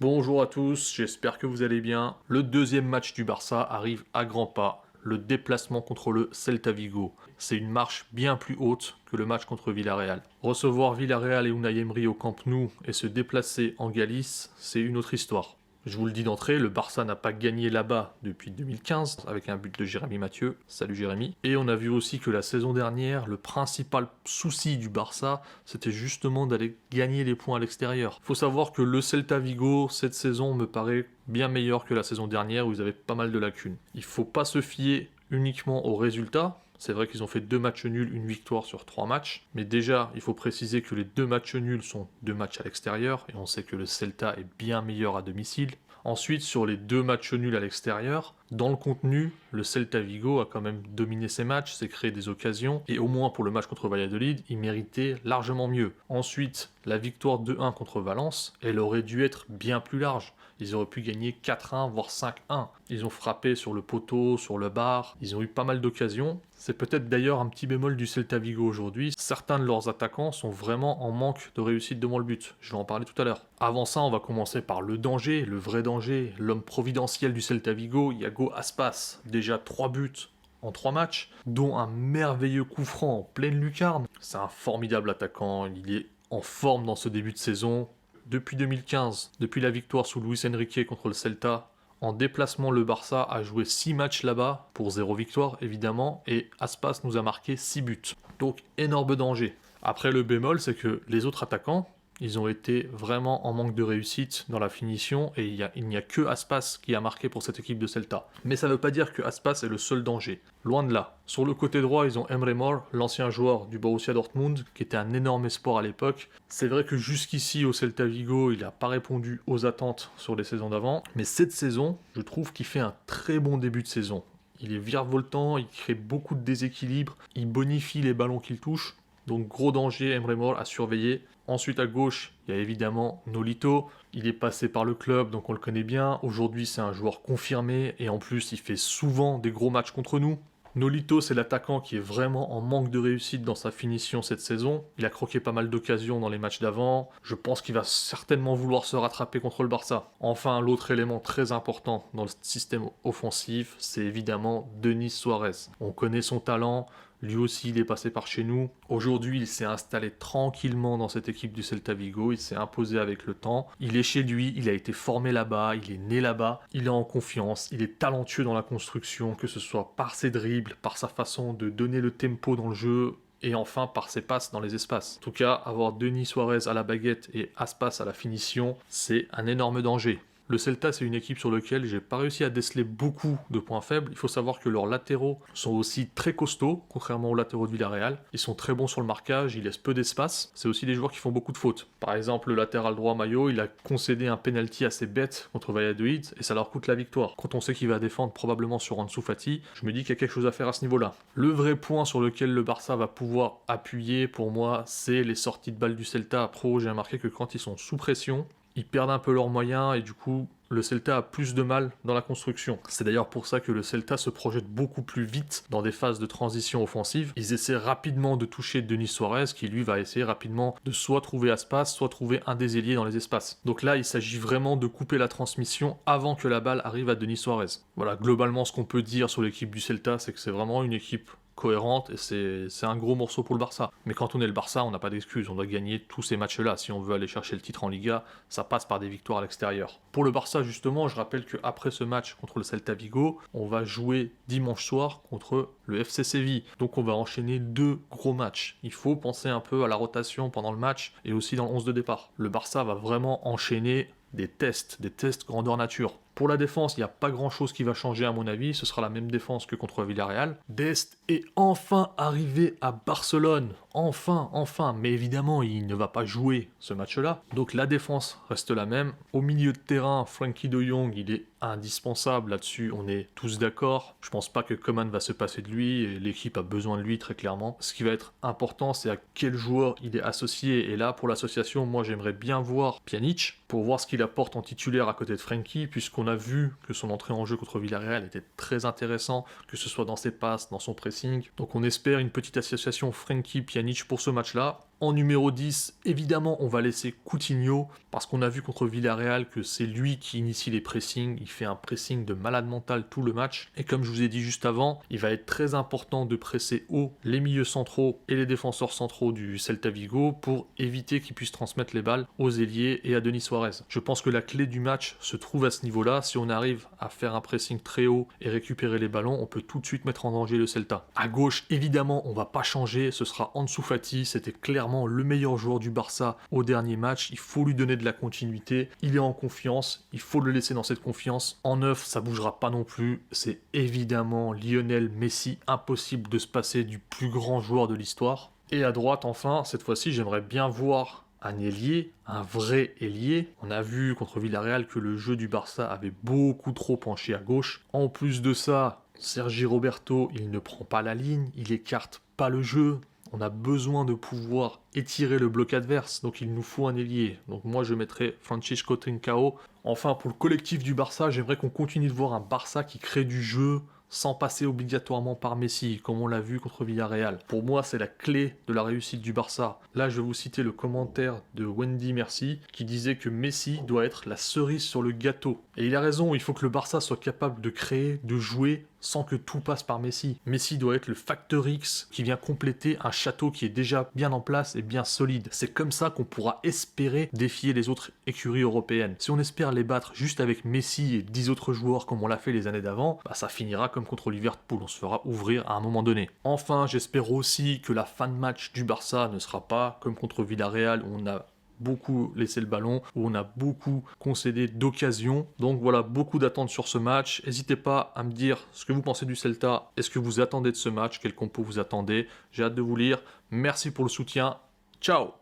Bonjour à tous, j'espère que vous allez bien. Le deuxième match du Barça arrive à grands pas, le déplacement contre le Celta Vigo. C'est une marche bien plus haute que le match contre Villarreal. Recevoir Villarreal et Unai Emery au Camp Nou et se déplacer en Galice, c'est une autre histoire. Je vous le dis d'entrée, le Barça n'a pas gagné là-bas depuis 2015 avec un but de Jérémy Mathieu. Salut Jérémy. Et on a vu aussi que la saison dernière, le principal souci du Barça, c'était justement d'aller gagner les points à l'extérieur. Faut savoir que le Celta Vigo, cette saison, me paraît bien meilleur que la saison dernière où ils avaient pas mal de lacunes. Il faut pas se fier uniquement aux résultats. C'est vrai qu'ils ont fait 2 matchs nuls, une victoire sur 3 matchs. Mais déjà, il faut préciser que les 2 matchs nuls sont 2 matchs à l'extérieur. Et on sait que le Celta est bien meilleur à domicile. Ensuite, sur les 2 matchs nuls à l'extérieur, dans le contenu, le Celta Vigo a quand même dominé ses matchs, s'est créé des occasions, et au moins pour le match contre Valladolid, il méritait largement mieux. Ensuite, la victoire 2-1 contre Valence, elle aurait dû être bien plus large. Ils auraient pu gagner 4-1, voire 5-1. Ils ont frappé sur le poteau, sur le bar, ils ont eu pas mal d'occasions. C'est peut-être d'ailleurs un petit bémol du Celta Vigo aujourd'hui. Certains de leurs attaquants sont vraiment en manque de réussite devant le but. Je vais en parler tout à l'heure. Avant ça, on va commencer par le danger, le vrai danger, l'homme providentiel du Celta Vigo, Iago Aspas. Déjà 3 buts en 3 matchs, dont un merveilleux coup franc en pleine lucarne. C'est un formidable attaquant, il est en forme dans ce début de saison. Depuis 2015, depuis la victoire sous Luis Enrique contre le Celta, en déplacement, le Barça a joué 6 matchs là-bas, pour 0 victoire évidemment, et Aspas nous a marqué 6 buts. Donc énorme danger. Après le bémol, c'est que les autres attaquants, ils ont été vraiment en manque de réussite dans la finition et il n'y a que Aspas qui a marqué pour cette équipe de Celta. Mais ça ne veut pas dire que Aspas est le seul danger. Loin de là. Sur le côté droit, ils ont Emre Mor, l'ancien joueur du Borussia Dortmund, qui était un énorme espoir à l'époque. C'est vrai que jusqu'ici au Celta Vigo, il n'a pas répondu aux attentes sur les saisons d'avant. Mais cette saison, je trouve qu'il fait un très bon début de saison. Il est virevoltant, il crée beaucoup de déséquilibre, il bonifie les ballons qu'il touche. Donc gros danger, Emre Mor à surveiller. Ensuite à gauche, il y a évidemment Nolito. Il est passé par le club, donc on le connaît bien. Aujourd'hui, c'est un joueur confirmé et en plus, il fait souvent des gros matchs contre nous. Nolito, c'est l'attaquant qui est vraiment en manque de réussite dans sa finition cette saison. Il a croqué pas mal d'occasions dans les matchs d'avant. Je pense qu'il va certainement vouloir se rattraper contre le Barça. Enfin, l'autre élément très important dans le système offensif, c'est évidemment Denis Suarez. On connaît son talent. Lui aussi, il est passé par chez nous. Aujourd'hui, il s'est installé tranquillement dans cette équipe du Celta Vigo. Il s'est imposé avec le temps. Il est chez lui, il a été formé là-bas, il est né là-bas. Il est en confiance, il est talentueux dans la construction, que ce soit par ses dribbles, par sa façon de donner le tempo dans le jeu, et enfin par ses passes dans les espaces. En tout cas, avoir Denis Suarez à la baguette et Aspas à la finition, c'est un énorme danger. Le Celta, c'est une équipe sur laquelle j'ai pas réussi à déceler beaucoup de points faibles. Il faut savoir que leurs latéraux sont aussi très costauds, contrairement aux latéraux de Villarreal. Ils sont très bons sur le marquage, ils laissent peu d'espace. C'est aussi des joueurs qui font beaucoup de fautes. Par exemple, le latéral droit Mayo, il a concédé un penalty assez bête contre Valladolid et ça leur coûte la victoire. Quand on sait qu'il va défendre probablement sur Ansu Fati, je me dis qu'il y a quelque chose à faire à ce niveau-là. Le vrai point sur lequel le Barça va pouvoir appuyer, pour moi, c'est les sorties de balles du Celta. Pro, j'ai remarqué que quand ils sont sous pression, ils perdent un peu leurs moyens et du coup, le Celta a plus de mal dans la construction. C'est d'ailleurs pour ça que le Celta se projette beaucoup plus vite dans des phases de transition offensive. Ils essaient rapidement de toucher Denis Suarez, qui lui va essayer rapidement de soit trouver Aspas, soit trouver un des ailiers dans les espaces. Donc là, il s'agit vraiment de couper la transmission avant que la balle arrive à Denis Suarez. Voilà, globalement, ce qu'on peut dire sur l'équipe du Celta, c'est que c'est vraiment une équipe cohérente et c'est un gros morceau pour le Barça. Mais quand on est le Barça, on n'a pas d'excuses, on doit gagner tous ces matchs-là. Si on veut aller chercher le titre en Liga, ça passe par des victoires à l'extérieur. Pour le Barça, justement, je rappelle qu'après ce match contre le Celta Vigo, on va jouer dimanche soir contre le FC Séville. Donc on va enchaîner 2 gros matchs. Il faut penser un peu à la rotation pendant le match et aussi dans le 11 de départ. Le Barça va vraiment enchaîner des tests grandeur nature. Pour la défense, il n'y a pas grand-chose qui va changer à mon avis, ce sera la même défense que contre Villarreal. Dest est enfin arrivé à Barcelone, enfin, mais évidemment il ne va pas jouer ce match-là, donc la défense reste la même. Au milieu de terrain, Frenkie de Jong, il est indispensable là-dessus, on est tous d'accord. Je pense pas que Coman va se passer de lui, et l'équipe a besoin de lui très clairement. Ce qui va être important, c'est à quel joueur il est associé, et là pour l'association, moi j'aimerais bien voir Pjanic, pour voir ce qu'il apporte en titulaire à côté de Frenkie, puisqu'on a vu que son entrée en jeu contre Villarreal était très intéressant, que ce soit dans ses passes, dans son pressing. Donc on espère une petite association Frenkie-Pjanic pour ce match-là. En numéro 10, évidemment, on va laisser Coutinho, parce qu'on a vu contre Villarreal que c'est lui qui initie les pressings, il fait un pressing de malade mental tout le match, et comme je vous ai dit juste avant, il va être très important de presser haut les milieux centraux et les défenseurs centraux du Celta Vigo pour éviter qu'ils puissent transmettre les balles aux ailiers et à Denis Suarez. Je pense que la clé du match se trouve à ce niveau-là. Si on arrive à faire un pressing très haut et récupérer les ballons, on peut tout de suite mettre en danger le Celta. À gauche, évidemment, on va pas changer, ce sera Ansu Fati, c'était clairement le meilleur joueur du Barça au dernier match, il faut lui donner de la continuité, il est en confiance, il faut le laisser dans cette confiance. En neuf, ça bougera pas non plus, c'est évidemment Lionel Messi, impossible de se passer du plus grand joueur de l'histoire. Et à droite, enfin, cette fois-ci, j'aimerais bien voir un ailier, un vrai ailier. On a vu contre Villarreal que le jeu du Barça avait beaucoup trop penché à gauche. En plus de ça, Sergi Roberto, il ne prend pas la ligne, il écarte pas le jeu. On a besoin de pouvoir étirer le bloc adverse, donc il nous faut un ailier. Donc moi je mettrais Francisco Trincao. Enfin, pour le collectif du Barça, j'aimerais qu'on continue de voir un Barça qui crée du jeu, sans passer obligatoirement par Messi, comme on l'a vu contre Villarreal. Pour moi, c'est la clé de la réussite du Barça. Là, je vais vous citer le commentaire de Wendy Merci, qui disait que Messi doit être la cerise sur le gâteau. Et il a raison, il faut que le Barça soit capable de créer, de jouer, sans que tout passe par Messi. Messi doit être le facteur X qui vient compléter un château qui est déjà bien en place et bien solide. C'est comme ça qu'on pourra espérer défier les autres écuries européennes. Si on espère les battre juste avec Messi et 10 autres joueurs comme on l'a fait les années d'avant, ça finira comme contre Liverpool, on se fera ouvrir à un moment donné. Enfin, j'espère aussi que la fin de match du Barça ne sera pas comme contre Villarreal où on a beaucoup laissé le ballon, où on a beaucoup concédé d'occasions. Donc voilà, beaucoup d'attentes sur ce match. N'hésitez pas à me dire ce que vous pensez du Celta. Est-ce que vous attendez de ce match? Quel compo vous attendez? J'ai hâte de vous lire. Merci pour le soutien. Ciao!